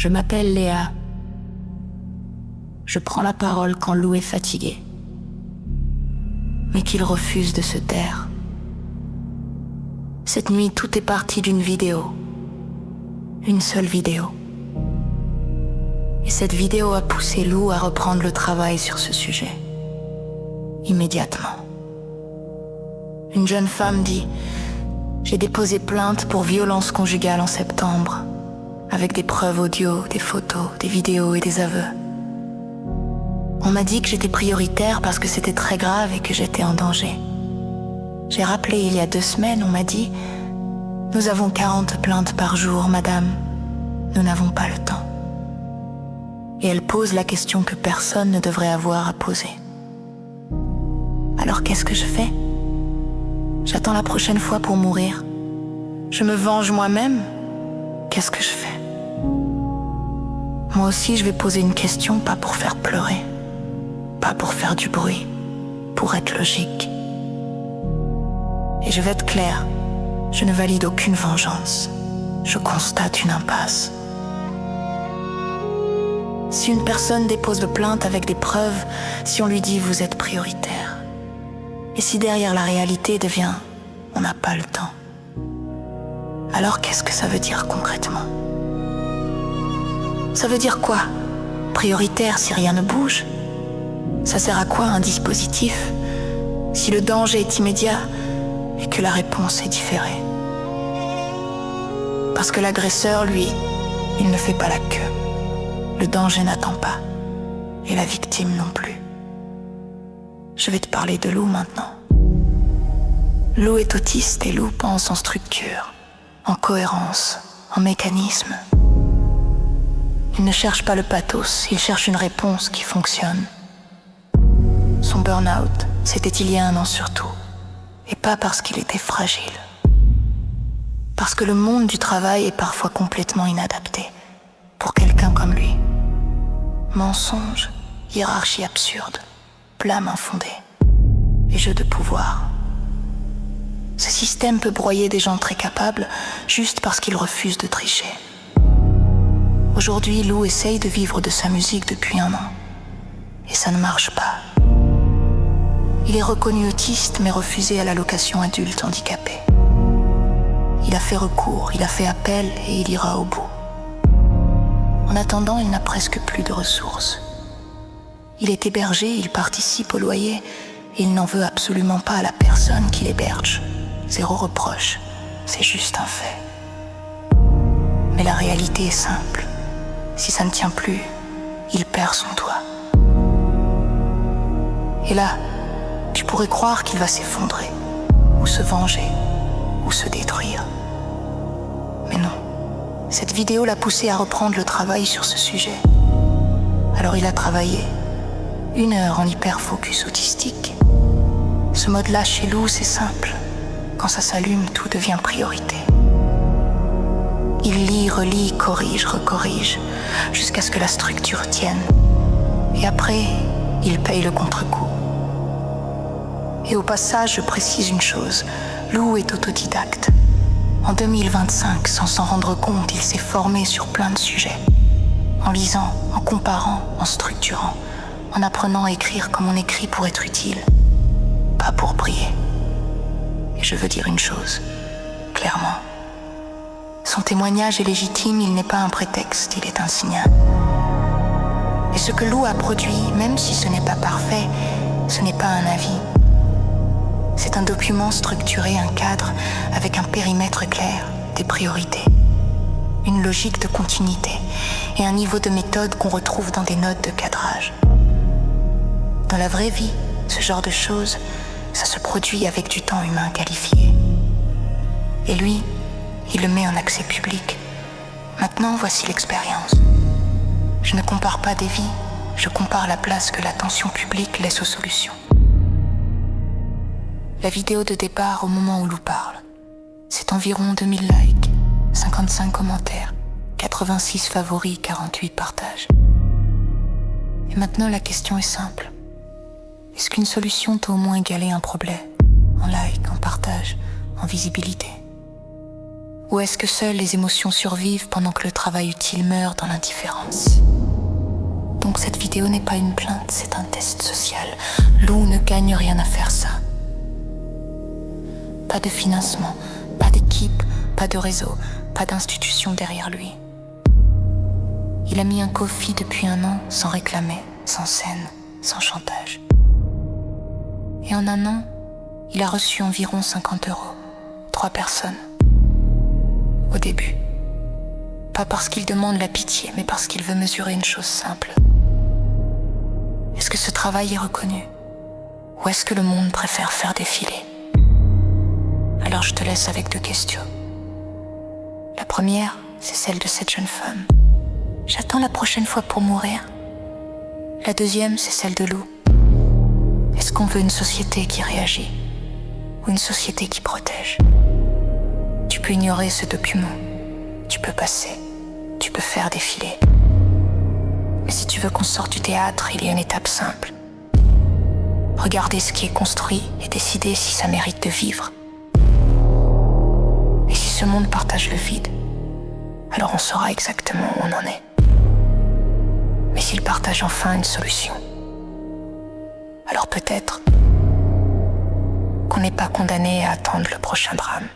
Je m'appelle Léa. Je prends la parole quand Lou est fatigué, mais qu'il refuse de se taire. Cette nuit, tout est parti d'une vidéo. Une seule vidéo. Et cette vidéo a poussé Lou à reprendre le travail sur ce sujet. Immédiatement. Une jeune femme dit « J'ai déposé plainte pour violence conjugale en septembre, avec des preuves audio, des photos, des vidéos et des aveux. On m'a dit que j'étais prioritaire parce que c'était très grave et que j'étais en danger. J'ai rappelé il y a 2 semaines, on m'a dit « Nous avons 40 plaintes par jour, madame. Nous n'avons pas le temps. » Et elle pose la question que personne ne devrait avoir à poser. Alors qu'est-ce que je fais ? J'attends la prochaine fois pour mourir. Je me venge moi-même ? Qu'est-ce que je fais ? Moi aussi, je vais poser une question, pas pour faire pleurer, pas pour faire du bruit, pour être logique. Et je vais être claire, je ne valide aucune vengeance. Je constate une impasse. Si une personne dépose de plainte avec des preuves, si on lui dit « vous êtes prioritaire », et si derrière la réalité devient « on n'a pas le temps », alors qu'est-ce que ça veut dire concrètement ? Ça veut dire quoi ? Prioritaire si rien ne bouge ? Ça sert à quoi un dispositif si le danger est immédiat et que la réponse est différée ? Parce que l'agresseur, lui, il ne fait pas la queue. Le danger n'attend pas, et la victime non plus. Je vais te parler de Lou maintenant. Lou est autiste et Lou pense en structure, en cohérence, en mécanisme. Il ne cherche pas le pathos, il cherche une réponse qui fonctionne. Son burn-out, c'était il y a 1 an surtout, et pas parce qu'il était fragile. Parce que le monde du travail est parfois complètement inadapté pour quelqu'un comme lui. Mensonges, hiérarchie absurde, blâme infondé et jeu de pouvoir. Ce système peut broyer des gens très capables juste parce qu'ils refusent de tricher. Aujourd'hui, Lou essaye de vivre de sa musique depuis 1 an. Et ça ne marche pas. Il est reconnu autiste mais refusé à l'allocation adulte handicapé. Il a fait recours, il a fait appel et il ira au bout. En attendant, il n'a presque plus de ressources. Il est hébergé, il participe au loyer et il n'en veut absolument pas à la personne qui l'héberge. 0 reproche, c'est juste un fait. Mais la réalité est simple. Si ça ne tient plus, il perd son toit. Et là, tu pourrais croire qu'il va s'effondrer, ou se venger, ou se détruire. Mais non. Cette vidéo l'a poussé à reprendre le travail sur ce sujet. Alors il a travaillé 1 heure en hyper-focus autistique. Ce mode-là chez Lou, c'est simple. Quand ça s'allume, tout devient priorité. Il lit, relit, corrige, recorrige, jusqu'à ce que la structure tienne. Et après, il paye le contre-coup. Et au passage, je précise une chose. Lou est autodidacte. En 2025, sans s'en rendre compte, il s'est formé sur plein de sujets. En lisant, en comparant, en structurant, en apprenant à écrire comme on écrit pour être utile, pas pour briller. Et je veux dire une chose, clairement. Son témoignage est légitime, il n'est pas un prétexte, il est un signal. Et ce que Lou a produit, même si ce n'est pas parfait, ce n'est pas un avis. C'est un document structuré, un cadre, avec un périmètre clair, des priorités, une logique de continuité et un niveau de méthode qu'on retrouve dans des notes de cadrage. Dans la vraie vie, ce genre de choses, ça se produit avec du temps humain qualifié. Et lui, il le met en accès public. Maintenant, voici l'expérience. Je ne compare pas des vies, je compare la place que l'attention publique laisse aux solutions. La vidéo de départ au moment où Lou parle, c'est environ 2000 likes, 55 commentaires, 86 favoris, 48 partages. Et maintenant, la question est simple. Est-ce qu'une solution peut au moins égaler un problème, en like, en partage, en visibilité ? Ou est-ce que seules les émotions survivent pendant que le travail utile meurt dans l'indifférence? Donc cette vidéo n'est pas une plainte, c'est un test social. Lou ne gagne rien à faire ça. Pas de financement, pas d'équipe, pas de réseau, pas d'institution derrière lui. Il a mis un Ko-fi depuis 1 an sans réclamer, sans scène, sans chantage. Et en 1 an, il a reçu environ 50 €. 3 personnes. Au début. Pas parce qu'il demande la pitié, mais parce qu'il veut mesurer une chose simple. Est-ce que ce travail est reconnu? Ou est-ce que le monde préfère faire défiler? Alors je te laisse avec 2 questions. La première, c'est celle de cette jeune femme. J'attends la prochaine fois pour mourir. La deuxième, c'est celle de Lou. Est-ce qu'on veut une société qui réagit? Ou une société qui protège? Tu peux ignorer ce document. Tu peux passer. Tu peux faire défiler. Mais si tu veux qu'on sorte du théâtre, il y a une étape simple. Regarder ce qui est construit et décider si ça mérite de vivre. Et si ce monde partage le vide, alors on saura exactement où on en est. Mais s'il partage enfin une solution, alors peut-être qu'on n'est pas condamné à attendre le prochain drame.